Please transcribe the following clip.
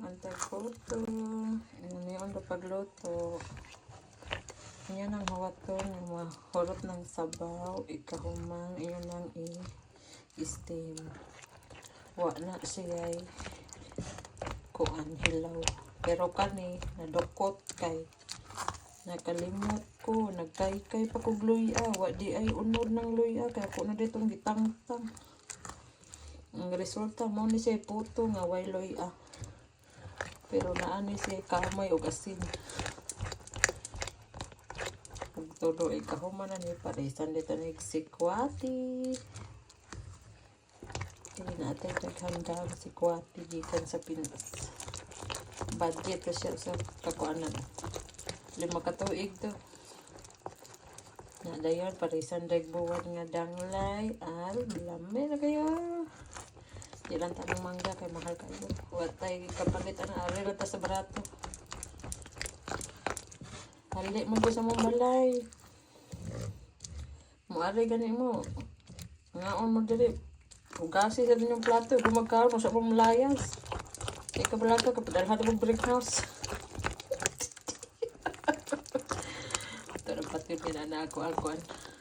antay photo. Ano yun na pagluto. Yan ang hawaton, yung mahulot ng sabaw, ikahumang, yun ang i-steam. Wa na siya kuan hilaw. Pero kani, nadukot kay nakalimot ko, nagkaykay pa kog luya. Wa di ay unod ng luya, kaya ko na ditong gitangtang. Ang resulta mo ni siya puto nga way luya. Pero naani siya kamay o asin. Todo ikahuman na ni parisan dito na sikwati. Hindi natin naghanda ang sikwati gikan sa Pinas. Budget to siya sa kakuanan. 5 katuig to. Na dayon parisan dagbuwan nga danglay. Lami na kayo. Ilan tanong mangga kay mahal kayo. Watay kapalit ang ari lang ta sa barato. Hali mo ko sa mong balay. Muari gani mo. Ngaon mo diri. Ugasi sa din yung plato. Gumagkaroon mo sa mong layas. Ikaw pala ito. Kapadalhan mo brick house. Ito na pati pinana ako.